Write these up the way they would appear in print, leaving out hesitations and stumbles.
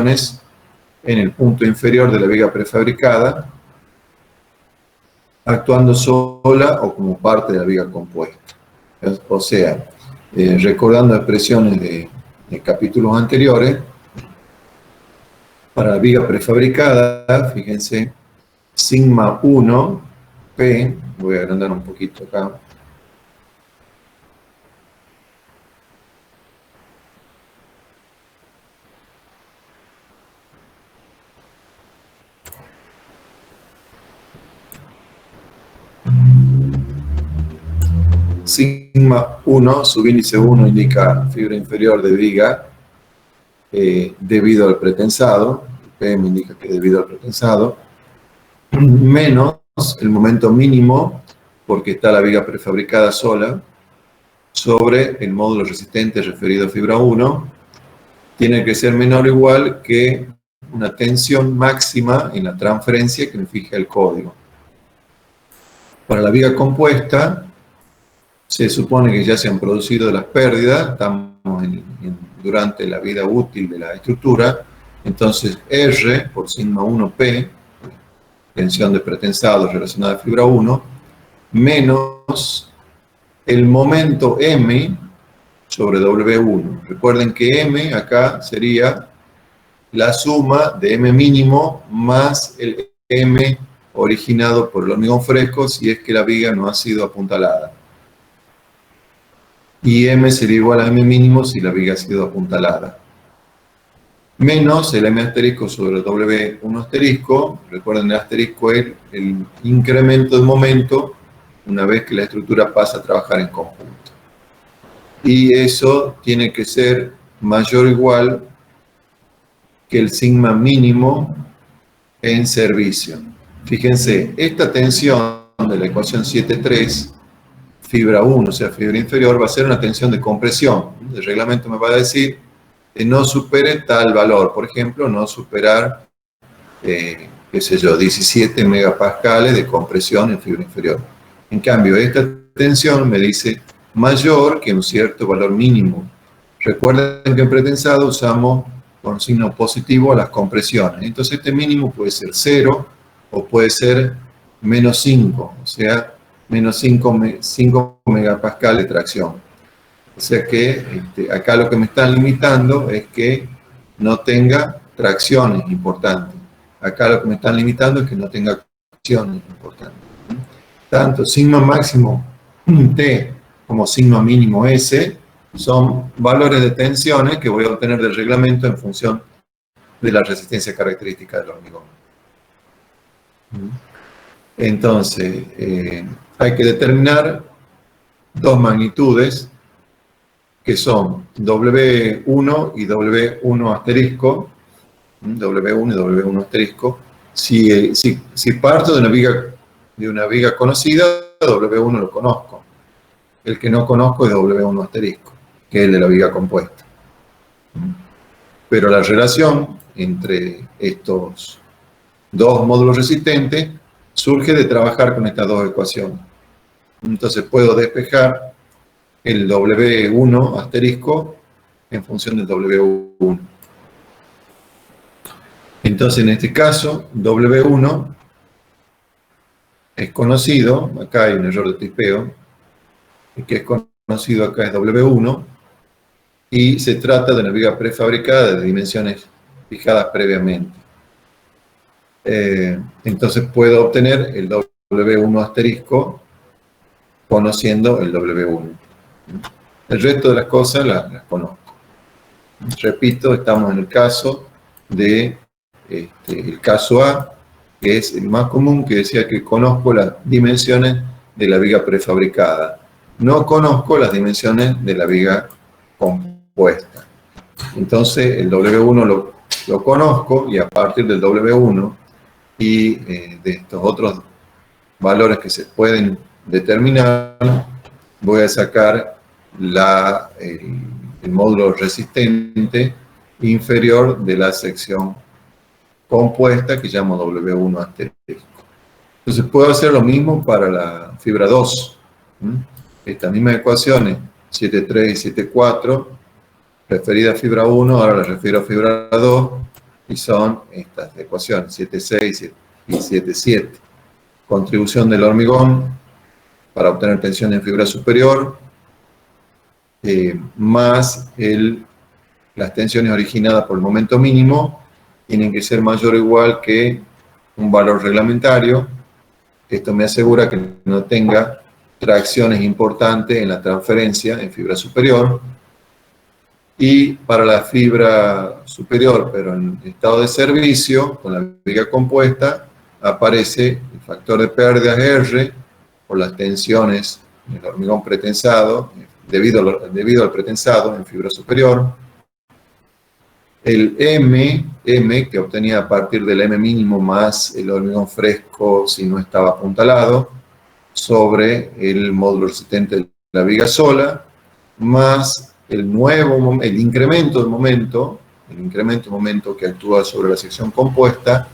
en el punto inferior de la viga prefabricada, actuando sola o como parte de la viga compuesta. O sea, recordando expresiones de capítulos anteriores, para la viga prefabricada, fíjense, sigma 1, P, voy a agrandar un poquito acá, sigma 1, subíndice 1 indica fibra inferior de viga debido al pretensado, PM indica que debido al pretensado, menos el momento mínimo, porque está la viga prefabricada sola, sobre el módulo resistente referido a fibra 1, tiene que ser menor o igual que una tensión máxima en la transferencia que me fija el código. Para la viga compuesta, se supone que ya se han producido las pérdidas, estamos durante la vida útil de la estructura, entonces R por sigma 1P, tensión de pretensado relacionada a fibra 1, menos el momento M sobre W1. Recuerden que M acá sería la suma de M mínimo más el M originado por el hormigón fresco si es que la viga no ha sido apuntalada. Y M sería igual a M mínimo si la viga ha sido apuntalada. Menos el M asterisco sobre el W1 asterisco. Recuerden, el asterisco es el incremento de momento una vez que la estructura pasa a trabajar en conjunto. Y eso tiene que ser mayor o igual que el sigma mínimo en servicio. Fíjense, esta tensión de la ecuación 7.3, fibra 1, o sea, fibra inferior, va a ser una tensión de compresión. El reglamento me va a decir que no supere tal valor. Por ejemplo, no superar, qué sé yo, 17 megapascales de compresión en fibra inferior. En cambio, esta tensión me dice mayor que un cierto valor mínimo. Recuerden que en pretensado usamos con signo positivo a las compresiones. Entonces este mínimo puede ser 0 o puede ser menos 5, o sea, menos 5 megapascales de tracción. O sea que acá lo que me están limitando es que no tenga tracciones importantes. Acá lo que me están limitando es que no tenga tracciones importantes. Tanto sigma máximo T como sigma mínimo S son valores de tensiones que voy a obtener del reglamento en función de la resistencia característica del hormigón. Entonces, hay que determinar dos magnitudes que son W1 y W1 asterisco, W1 y W1 asterisco. Si parto de una viga conocida, W1 lo conozco. El que no conozco es W1 asterisco, que es el de la viga compuesta. Pero la relación entre estos dos módulos resistentes surge de trabajar con estas dos ecuaciones. Entonces puedo despejar el W1 asterisco en función del W1. Entonces en este caso, W1 es conocido, acá hay un error de tipeo, el que es conocido acá es W1, y se trata de una viga prefabricada de dimensiones fijadas previamente. Entonces puedo obtener el W1 asterisco conociendo el W1. El resto de las cosas las conozco. Repito, estamos en el caso de el caso A, que es el más común, que decía que conozco las dimensiones de la viga prefabricada. No conozco las dimensiones de la viga compuesta. Entonces el W1 lo conozco, y a partir del W1 y de estos otros valores que se pueden determinar, voy a sacar el módulo resistente inferior de la sección compuesta que llamo W1 asterisco. Entonces puedo hacer lo mismo para la fibra 2. Estas mismas ecuaciones, 7.3 y 7.4, referida a fibra 1, ahora la refiero a fibra 2, y son estas ecuaciones, 7,6 y 7,7. Contribución del hormigón para obtener tensión en fibra superior, más las tensiones originadas por el momento mínimo, tienen que ser mayor o igual que un valor reglamentario. Esto me asegura que no tenga tracciones importantes en la transferencia en fibra superior. Y para la fibra superior, pero en estado de servicio, con la viga compuesta, aparece el factor de pérdidas R por las tensiones en el hormigón pretensado, debido al pretensado en fibra superior. El M que obtenía a partir del M mínimo más el hormigón fresco si no estaba apuntalado, sobre el módulo resistente de la viga sola, más el incremento de momento que actúa sobre la sección compuesta,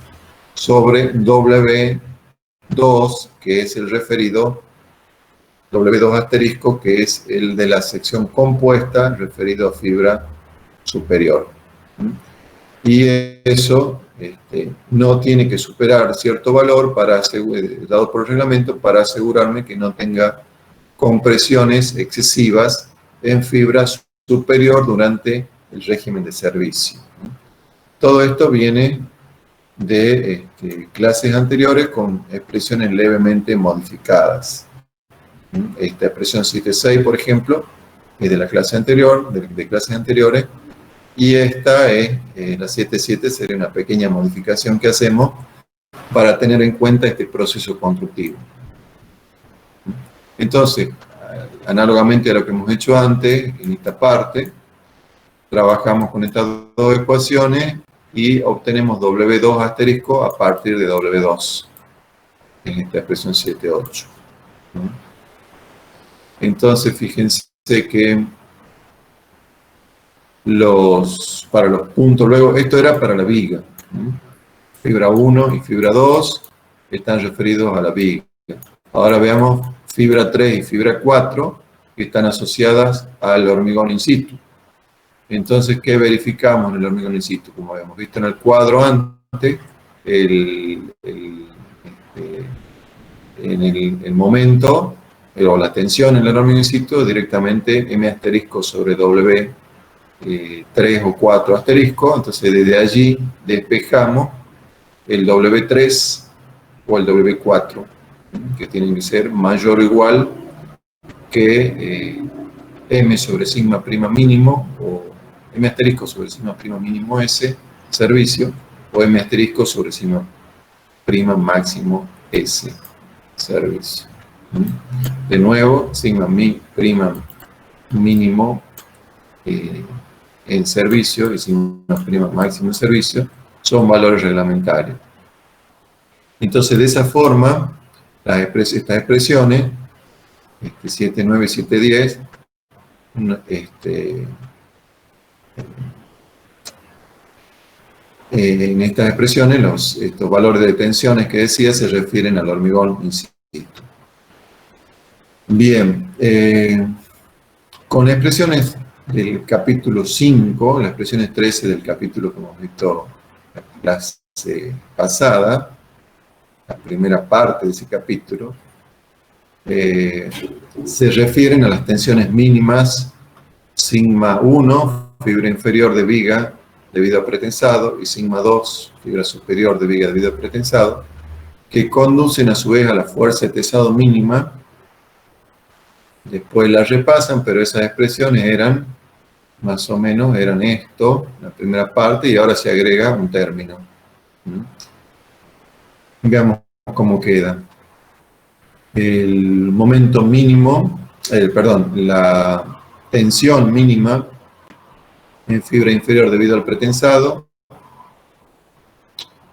sobre W2, que es el referido, W2 asterisco, que es el de la sección compuesta, referido a fibra superior. Y eso no tiene que superar cierto valor dado por el reglamento para asegurarme que no tenga compresiones excesivas en fibra superior durante el régimen de servicio. Todo esto viene de clases anteriores con expresiones levemente modificadas. Esta expresión 7,6, por ejemplo, es de la clase anterior, de clases anteriores, y esta es la 7,7, sería una pequeña modificación que hacemos para tener en cuenta este proceso constructivo. Entonces, análogamente a lo que hemos hecho antes, en esta parte, trabajamos con estas dos ecuaciones y obtenemos W2 asterisco a partir de W2, en esta expresión 7,8. Entonces, fíjense que para los puntos, luego, esto era para la viga. Fibra 1 y fibra 2 están referidos a la viga. Ahora veamos fibra 3 y fibra 4, que están asociadas al hormigón in situ. Entonces, ¿qué verificamos en el hormigón in situ? Como habíamos visto en el cuadro antes, en el momento, o la tensión en el hormigón in situ, directamente M asterisco sobre W 3 o 4 asterisco. Entonces, desde allí despejamos el W3 o el W4, que tienen que ser mayor o igual que M sobre sigma prima mínimo, o M asterisco sobre sigma prima mínimo S, servicio, o M asterisco sobre sigma prima máximo S, servicio. De nuevo, sigma prima mínimo en servicio y sigma prima máximo en servicio son valores reglamentarios. Entonces, de esa forma, estas expresiones, 7,9 y 7,10, en estas expresiones, estos valores de tensiones que decía se refieren al hormigón in situ. Bien, con expresiones del capítulo 5, las expresiones 13 del capítulo que hemos visto en la clase pasada, la primera parte de ese capítulo, se refieren a las tensiones mínimas sigma 1, fibra inferior de viga debido a pretensado, y sigma 2, fibra superior de viga debido a pretensado, que conducen a su vez a la fuerza de tesado mínima. Después las repasan, pero esas expresiones eran, más o menos, eran esto, la primera parte, y ahora se agrega un término. Veamos cómo queda. El momento mínimo, la tensión mínima en fibra inferior debido al pretensado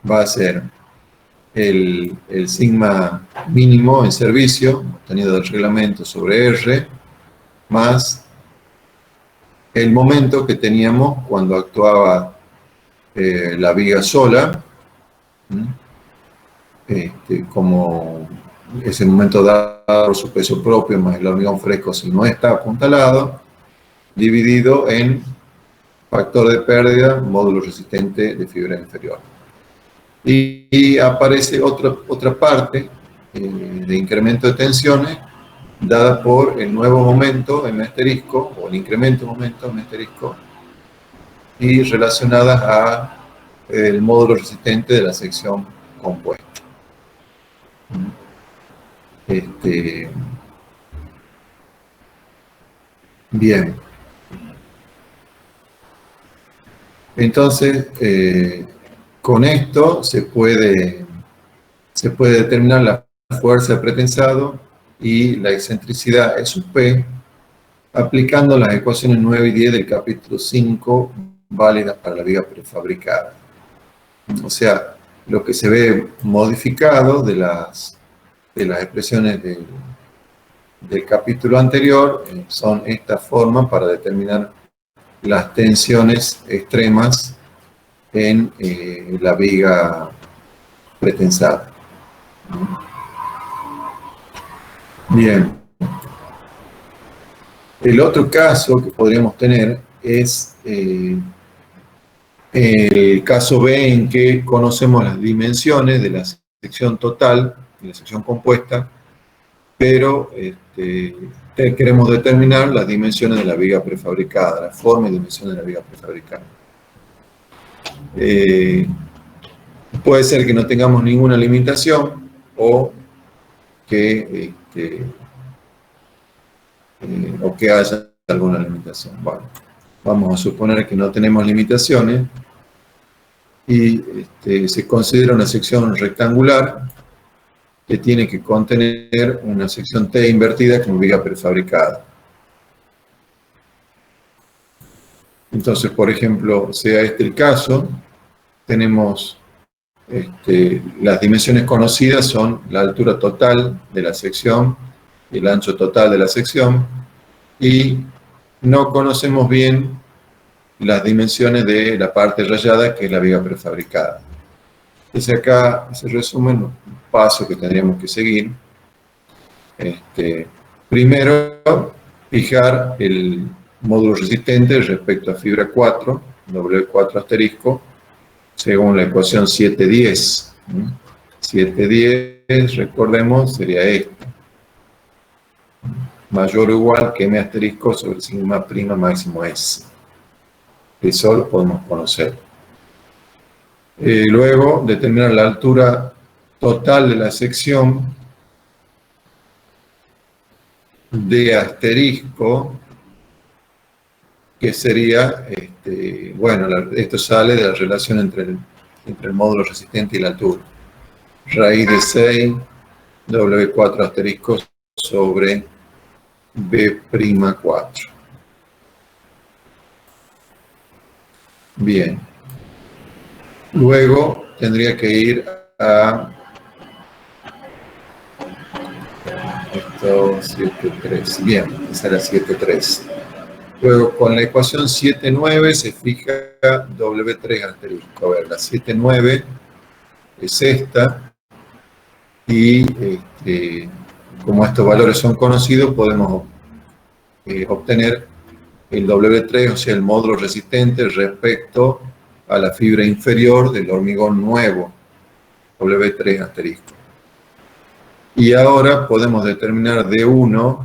va a ser el sigma mínimo en servicio, obtenido del reglamento sobre R, más el momento que teníamos cuando actuaba la viga sola, como ese momento dado por su peso propio más el hormigón fresco si no está apuntalado, dividido en factor de pérdida, módulo resistente de fibra inferior. Y aparece otra parte de incremento de tensiones dada por el nuevo momento M asterisco, o el incremento de momento M asterisco, y relacionadas a el módulo resistente de la sección compuesta. Bien. Entonces, con esto se puede determinar la fuerza de pretensado y la excentricidad E sub P aplicando las ecuaciones 9 y 10 del capítulo 5 válidas para la viga prefabricada. O sea, lo que se ve modificado de las expresiones del capítulo anterior son estas formas para determinar las tensiones extremas en la viga pretensada. Bien. El otro caso que podríamos tener es el caso B, en que conocemos las dimensiones de la sección total y la sección compuesta, pero queremos determinar las dimensiones de la viga prefabricada, la forma y dimensiones de la viga prefabricada. Puede ser que no tengamos ninguna limitación o que haya alguna limitación. Bueno, vamos a suponer que no tenemos limitaciones y se considera una sección rectangular que tiene que contener una sección T invertida como viga prefabricada. Entonces, por ejemplo, sea este el caso, tenemos las dimensiones conocidas son la altura total de la sección y el ancho total de la sección, y no conocemos bien las dimensiones de la parte rayada, que es la viga prefabricada. Entonces acá se resumen un paso que tendríamos que seguir. Primero, fijar el módulo resistente respecto a fibra 4, W4 asterisco, según la ecuación 710. 710, recordemos, sería esta. Mayor o igual que M asterisco sobre sigma prima máximo S. Eso lo podemos conocer. Luego, determinar la altura total de la sección D asterisco, que sería, bueno, esto sale de la relación entre el módulo resistente y la altura. Raíz de 6, W4 asterisco sobre B'4. Bien. Luego tendría que ir a esto 7,3. Bien, esa era 7,3. Luego con la ecuación 7,9 se fija W3 asterisco. A ver, la 7,9 es esta. Y como estos valores son conocidos, podemos obtener el W3, o sea, el módulo resistente respecto a la fibra inferior del hormigón nuevo, W3 asterisco. Y ahora podemos determinar D1,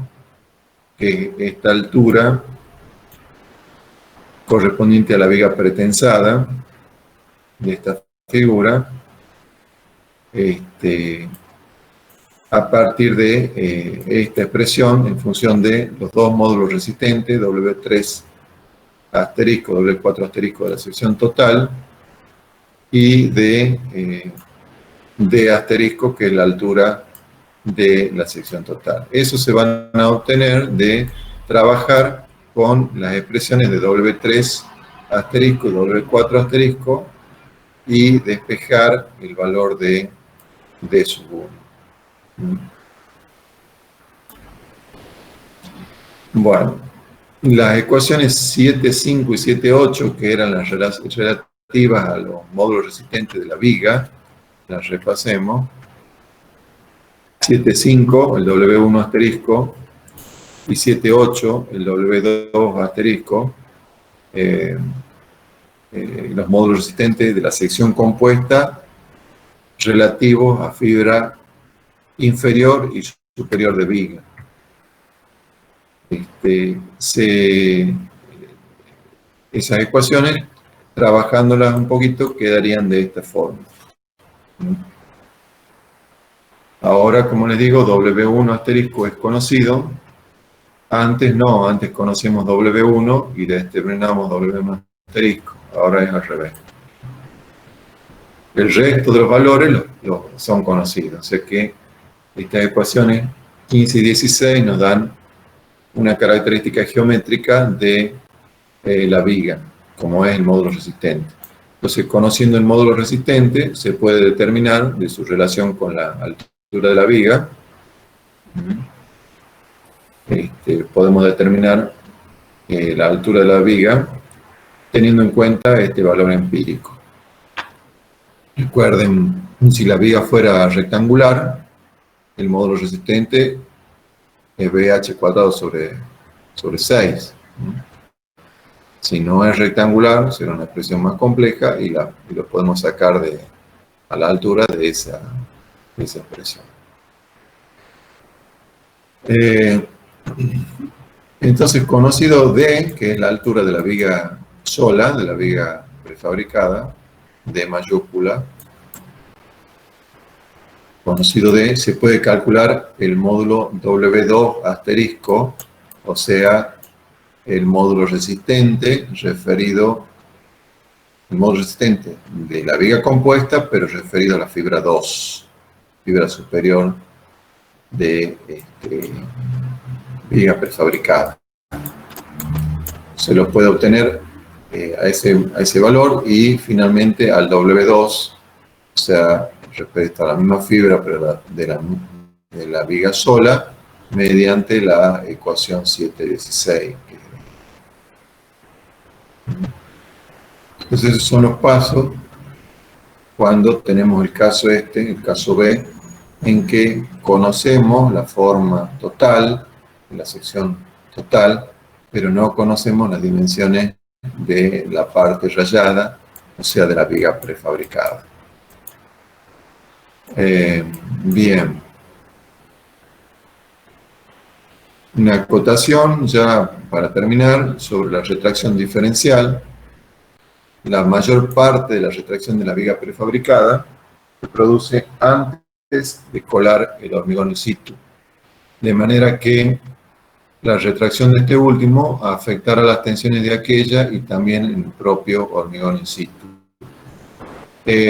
que es esta altura correspondiente a la viga pretensada de esta figura, a partir de esta expresión en función de los dos módulos resistentes, W3 asterisco, W4 asterisco de la sección total, y de D asterisco, que es la altura de la sección total. Eso se van a obtener de trabajar con las expresiones de W3 asterisco y W4 asterisco y despejar el valor de D sub 1. Bueno, las ecuaciones 7,5 y 7,8, que eran las relativas a los módulos resistentes de la viga, las repasemos. 7,5, el W1 asterisco, y 7,8, el W2 asterisco, los módulos resistentes de la sección compuesta relativos a fibra inferior y superior de viga. Esas ecuaciones, trabajándolas un poquito, quedarían de esta forma. Ahora, como les digo, W1 asterisco es conocido. Antes no, antes conocemos W1 y determinamos W1 asterisco. Ahora es al revés. El resto de los valores son conocidos. O sea que estas ecuaciones 15 y 16 nos dan una característica geométrica de la viga, como es el módulo resistente. Entonces, conociendo el módulo resistente, se puede determinar de su relación con la altura de la viga. Podemos determinar la altura de la viga teniendo en cuenta este valor empírico. Recuerden, si la viga fuera rectangular, el módulo resistente es BH cuadrado sobre 6. Si no es rectangular, será una expresión más compleja y lo podemos sacar a la altura de esa expresión. Entonces, conocido D, que es la altura de la viga sola, de la viga prefabricada, D mayúscula, conocido D, se puede calcular el módulo W2 asterisco, o sea, el módulo resistente referido, el módulo resistente de la viga compuesta, pero referido a la fibra 2, fibra superior de viga prefabricada. Se lo puede obtener a ese valor y finalmente al W2, o sea, respecto a la misma fibra pero de la viga sola, mediante la ecuación 716. Entonces esos son los pasos cuando tenemos el caso el caso B, en que conocemos la forma total, la sección total, pero no conocemos las dimensiones de la parte rayada, o sea, de la viga prefabricada. Bien. Una acotación, ya para terminar, sobre la retracción diferencial. La mayor parte de la retracción de la viga prefabricada se produce antes de colar el hormigón in situ, de manera que la retracción de este último afectará las tensiones de aquella y también el propio hormigón in situ.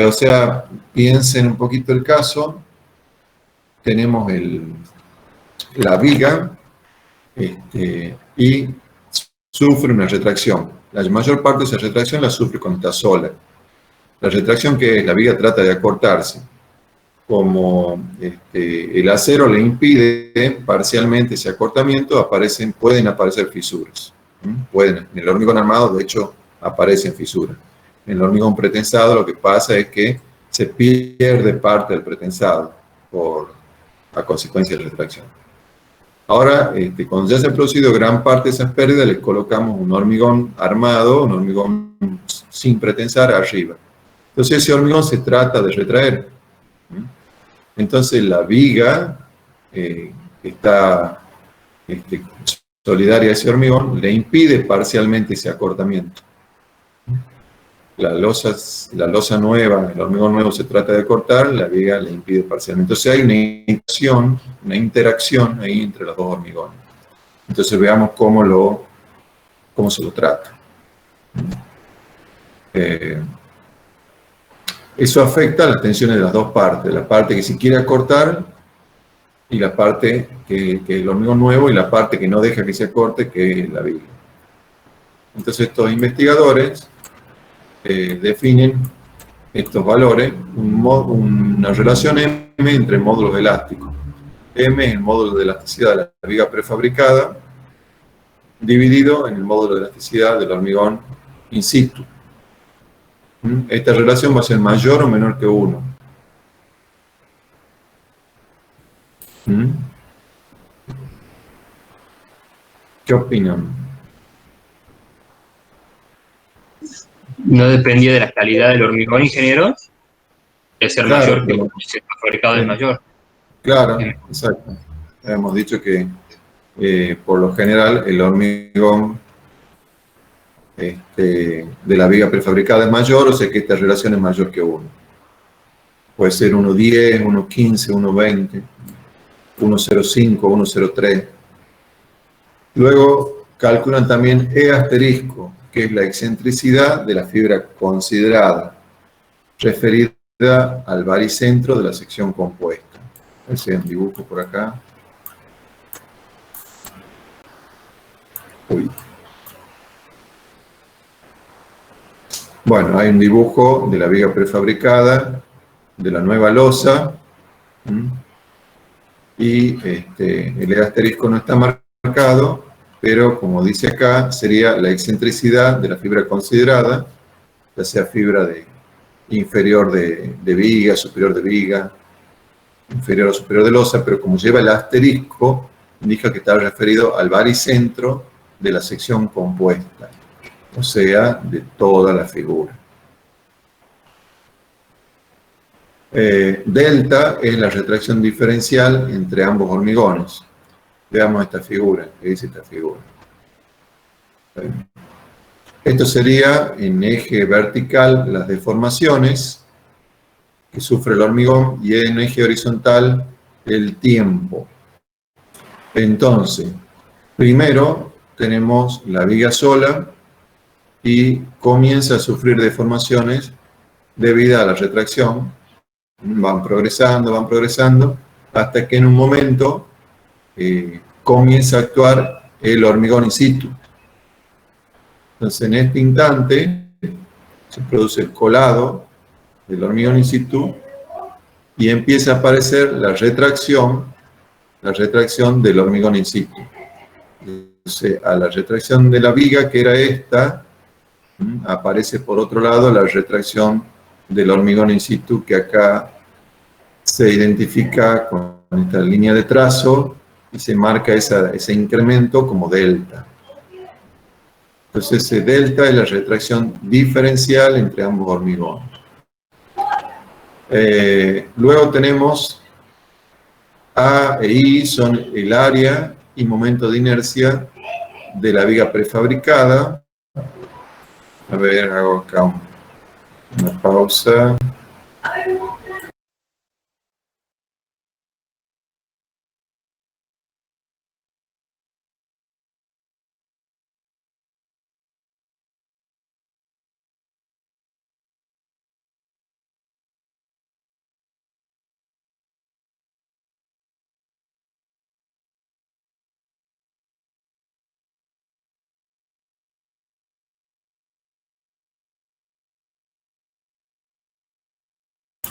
O sea, piensen un poquito el caso. Tenemos la viga y sufre una retracción. La mayor parte de esa retracción la sufre cuando está sola. La retracción que es, la viga trata de acortarse. Como el acero le impide parcialmente ese acortamiento, pueden aparecer fisuras. En el hormigón armado, de hecho, aparecen fisuras. En el hormigón pretensado lo que pasa es que se pierde parte del pretensado a consecuencia de la retracción. Ahora, cuando ya se ha producido gran parte de esas pérdidas, les colocamos un hormigón armado, un hormigón sin pretensar arriba. Entonces ese hormigón se trata de retraer. Entonces la viga que está solidaria a ese hormigón le impide parcialmente ese acortamiento. La losa nueva, el hormigón nuevo se trata de cortar, la viga le impide parcialmente. Entonces hay una interacción ahí entre los dos hormigones. Entonces veamos cómo se lo trata. Eso afecta a las tensiones de las dos partes, la parte que se quiere acortar y la parte que es el hormigón nuevo y la parte que no deja que se acorte, que es la viga. Entonces estos investigadores definen estos valores, una relación M entre módulos elásticos. M es el módulo de elasticidad de la viga prefabricada, dividido en el módulo de elasticidad del hormigón in situ. Esta relación va a ser mayor o menor que 1. ¿Qué opinan? no dependía de la calidad del hormigón, ingeniero, de ser Claro, mayor que el fabricado es mayor. claro, exacto. Hemos dicho que por lo general el hormigón de la viga prefabricada es mayor, o sea que esta relación es mayor que 1. Puede ser 1,10, 1,15, 1,20, 1,05, 1,03. Luego calculan también E asterisco, que es la excentricidad de la fibra considerada, referida al baricentro de la sección compuesta. A ver si hay un dibujo por acá. Uy. Bueno, hay un dibujo de la viga prefabricada, de la nueva losa, y el E asterisco no está marcado, pero como dice acá, sería la excentricidad de la fibra considerada, ya sea fibra inferior de viga, superior de viga, inferior o superior de losa, pero como lleva el asterisco, indica que está referido al baricentro de la sección compuesta, o sea, de toda la figura. Delta es la retracción diferencial entre ambos hormigones. Veamos esta figura, ¿qué dice esta figura? Esto sería en eje vertical las deformaciones que sufre el hormigón y en eje horizontal el tiempo. Entonces, primero tenemos la viga sola y comienza a sufrir deformaciones debido a la retracción. Van progresando, hasta que en un momento comienza a actuar el hormigón in situ. Entonces, en este instante se produce el colado del hormigón in situ y empieza a aparecer la retracción del hormigón in situ. Entonces, a la retracción de la viga, que era esta, aparece por otro lado la retracción del hormigón in situ, que acá se identifica con esta línea de trazo y se marca ese incremento como delta. Entonces, ese delta es la retracción diferencial entre ambos hormigones. Luego tenemos A e I, son el área y momento de inercia de la viga prefabricada. A ver, hago acá una pausa.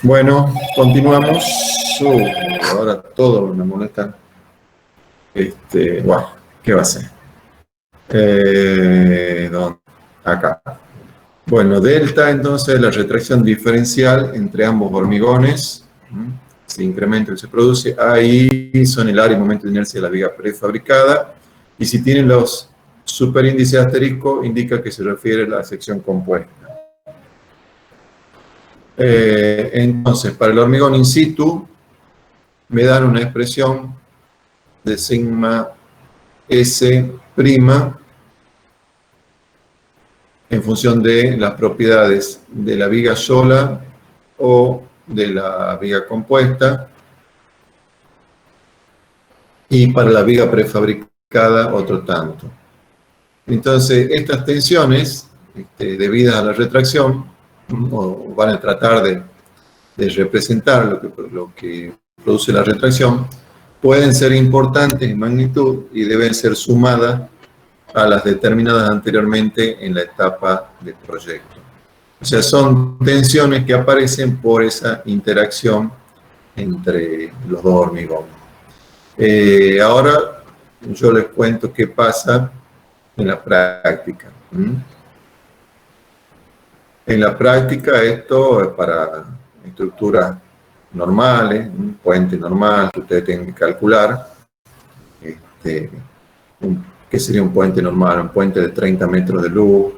Bueno, continuamos. Ahora todo me molesta. Bueno, ¿qué va a ser? ¿Dónde? Acá. Bueno, delta entonces es la retracción diferencial entre ambos hormigones. Se incrementa y se produce. Ahí son el área y momento de inercia de la viga prefabricada. Y si tienen los superíndices asterisco, indica que se refiere a la sección compuesta. Entonces, para el hormigón in situ, me dan una expresión de sigma S' en función de las propiedades de la viga sola o de la viga compuesta, y para la viga prefabricada otro tanto. Entonces, estas tensiones, debidas a la retracción, van a tratar de representar lo que produce la retracción, pueden ser importantes en magnitud y deben ser sumadas a las determinadas anteriormente en la etapa del proyecto. O sea, son tensiones que aparecen por esa interacción entre los dos hormigones. Ahora yo les cuento qué pasa en la práctica. En la práctica esto es para estructuras normales, un puente normal que ustedes tienen que calcular. ¿Qué sería un puente normal? Un puente de 30 metros de luz.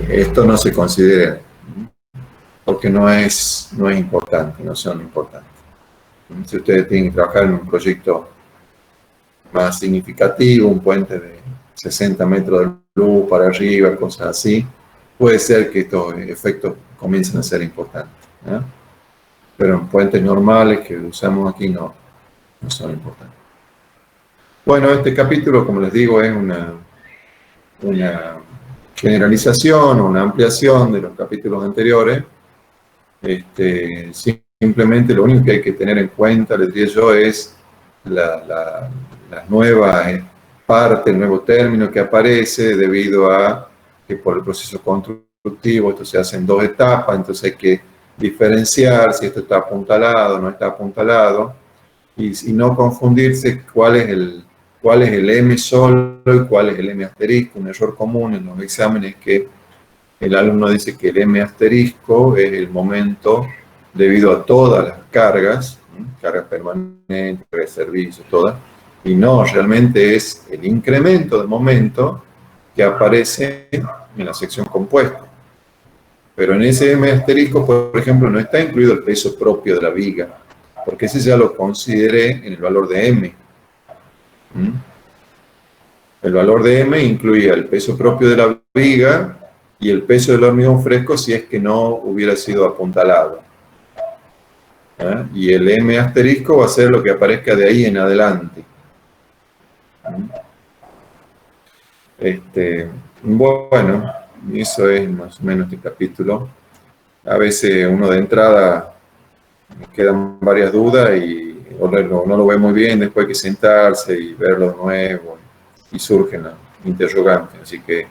esto no se considera, porque no es importante, no son importantes. Si ustedes tienen que trabajar en un proyecto más significativo, un puente de 60 metros de luz para arriba, cosas así, puede ser que estos efectos comiencen a ser importantes, ¿eh? Pero en puentes normales que usamos aquí no son importantes. Bueno, este capítulo, como les digo, es una generalización o una ampliación de los capítulos anteriores. Simplemente lo único que hay que tener en cuenta, les diría yo, es la nueva parte, el nuevo término que aparece debido a que por el proceso constructivo esto se hace en dos etapas, entonces hay que diferenciar si esto está apuntalado o no está apuntalado y no confundirse cuál es el M solo y cuál es el M asterisco. Un error común en los exámenes es que el alumno dice que el M asterisco es el momento debido a todas las cargas, cargas permanentes, cargas de servicio, todas, y no, realmente es el incremento de momento que aparece en la sección compuesta. Pero en ese M asterisco, por ejemplo, no está incluido el peso propio de la viga, porque ese ya lo consideré en el valor de M. El valor de M incluía el peso propio de la viga y el peso del hormigón fresco si es que no hubiera sido apuntalado. Y el M asterisco va a ser lo que aparezca de ahí en adelante. Bueno, eso es más o menos este capítulo. A veces uno de entrada quedan varias dudas y no lo ve muy bien, después hay que sentarse y verlo de nuevo y surgen las interrogantes. Así que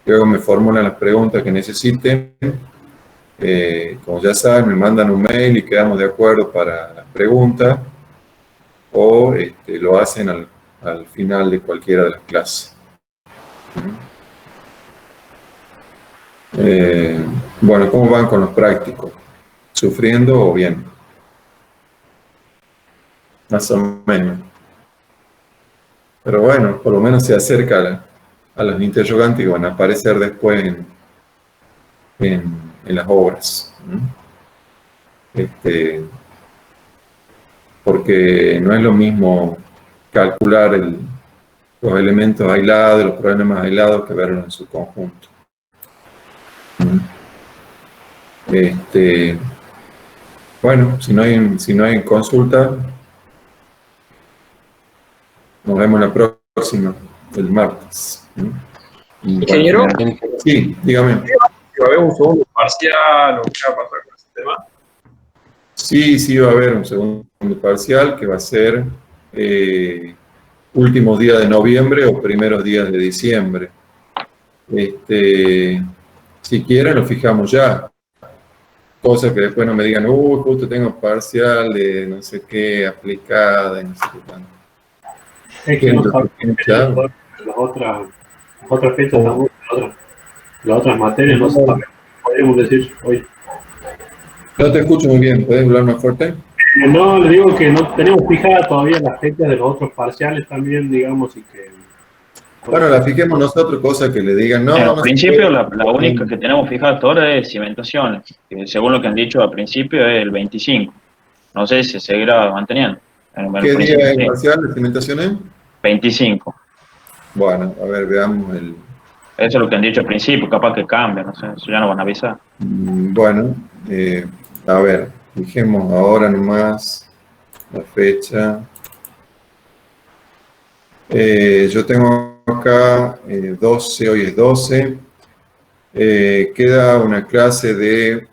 luego me formulan las preguntas que necesiten. Como ya saben, me mandan un mail y quedamos de acuerdo para las preguntas o lo hacen al final de cualquiera de las clases. Bueno, ¿cómo van con los prácticos? ¿Sufriendo o bien? Más o menos. Pero bueno, por lo menos se acerca a los interrogantes que van a aparecer después en las obras. Porque no es lo mismo calcular los elementos aislados, los problemas aislados, que verlos en su conjunto. Bueno, si no hay consulta, nos vemos la próxima, el martes. Ingeniero. Sí, dígame. ¿Va a haber un segundo parcial o qué va a pasar con ese tema? Sí, va a haber un segundo parcial que va a ser últimos días de noviembre o primeros días de diciembre. Si quieren, lo fijamos ya. Cosas que después no me digan, justo tengo parcial de no sé qué, aplicada, y no sé qué tanto. Es que no sabemos las otras fechas, las otras materias, no sabemos, podemos decir hoy. No te escucho muy bien, ¿puedes hablar más fuerte? No, le digo que no tenemos fijadas todavía las fechas de los otros parciales también, digamos, y que... Bueno, la fijemos nosotros, cosas que le digan, no. En principio, la única que tenemos fijada hasta ahora es cimentaciones, que según lo que han dicho al principio es el 25. No sé si se seguirá manteniendo. ¿Qué día es el parcial de cimentaciones? 25. Bueno, a ver, veamos el... Eso es lo que han dicho al principio, capaz que cambia, no sé, eso ya nos van a avisar. Bueno, a ver, fijemos ahora nomás la fecha. Yo tengo acá 12, hoy es 12. Queda una clase de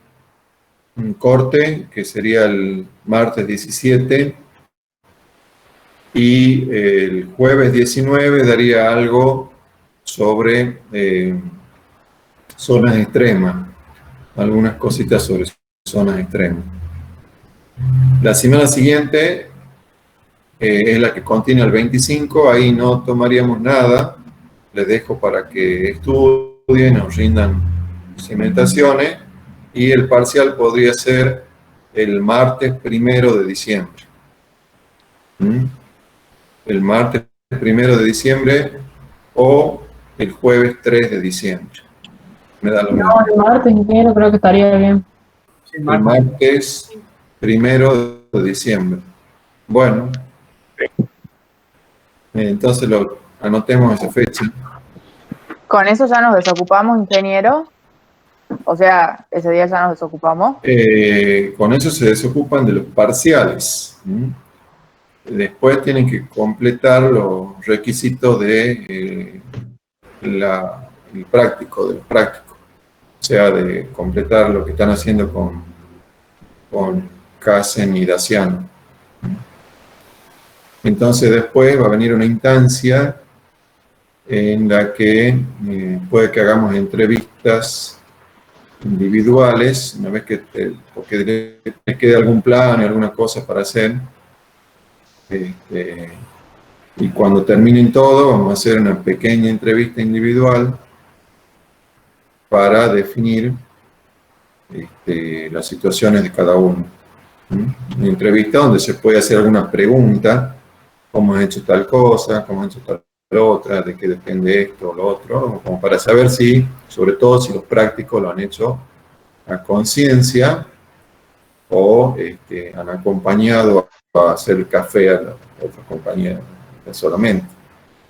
un corte, que sería el martes 17. Y el jueves 19 daría algo sobre zonas extremas, algunas cositas sobre zonas extremas. La semana siguiente es la que contiene el 25, ahí no tomaríamos nada, les dejo para que estudien o rindan cimentaciones, y el parcial podría ser el martes 1 de diciembre. El martes 1 de diciembre o el jueves 3 de diciembre. Me da lo mismo. No, el martes, ingeniero, creo que estaría bien. El martes 1 de diciembre. Bueno, entonces anotemos esa fecha. ¿Con eso ya nos desocupamos, ingeniero? O sea, ese día ya nos desocupamos. Con eso se desocupan de los parciales. Después tienen que completar los requisitos de el práctico, del práctico. O sea, de completar lo que están haciendo con Casen y Daciano. Entonces después va a venir una instancia en la que puede que hagamos entrevistas individuales, una vez que porque te quede algún plan y alguna cosa para hacer. Y cuando terminen todo, vamos a hacer una pequeña entrevista individual para definir las situaciones de cada uno. Una entrevista donde se puede hacer alguna pregunta, cómo has hecho tal cosa, cómo has hecho tal otra, de qué depende esto o lo otro, como para saber si, sobre todo si los prácticos lo han hecho a conciencia o han acompañado a hacer el café a la otra compañía solamente,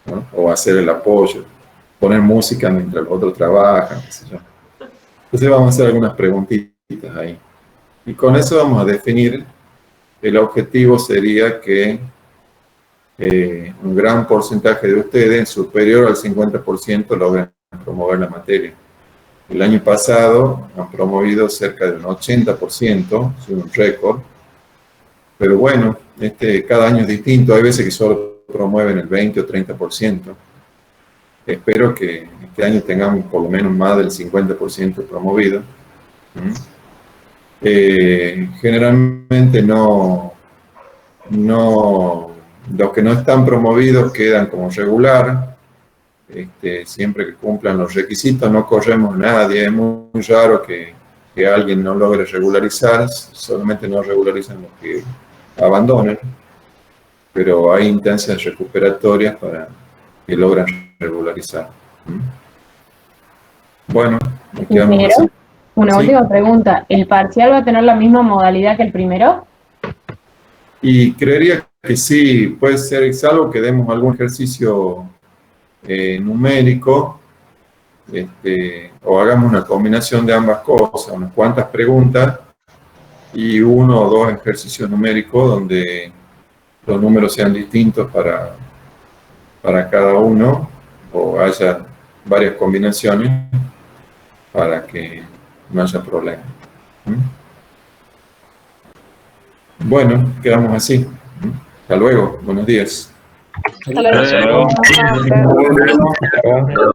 ¿no? O hacer el apoyo, poner música mientras los otros trabajan, qué sé yo. Entonces vamos a hacer algunas preguntitas ahí. Y con eso vamos a definir, el objetivo sería que un gran porcentaje de ustedes, superior al 50%, logren promover la materia. El año pasado han promovido cerca del 80%, es un récord. Pero bueno, cada año es distinto, hay veces que solo promueven el 20 o 30%. Espero que este año tengamos por lo menos más del 50% promovido. Generalmente los que no están promovidos quedan como regular. Siempre que cumplan los requisitos, no corremos a nadie. Es muy raro que alguien no logre regularizar, solamente no regularizan los que abandonan, pero hay instancias recuperatorias para que logran regularizar. Bueno, nos quedamos así. Una última pregunta. ¿El parcial va a tener la misma modalidad que el primero? Y creería que sí, puede ser, salvo que demos algún ejercicio numérico, o hagamos una combinación de ambas cosas, unas cuantas preguntas y 1 o 2 ejercicios numéricos donde los números sean distintos para cada uno, o haya varias combinaciones para que no haya problema. Bueno, quedamos así. Hasta luego, buenos días. Hasta luego. Hasta luego. Hasta luego.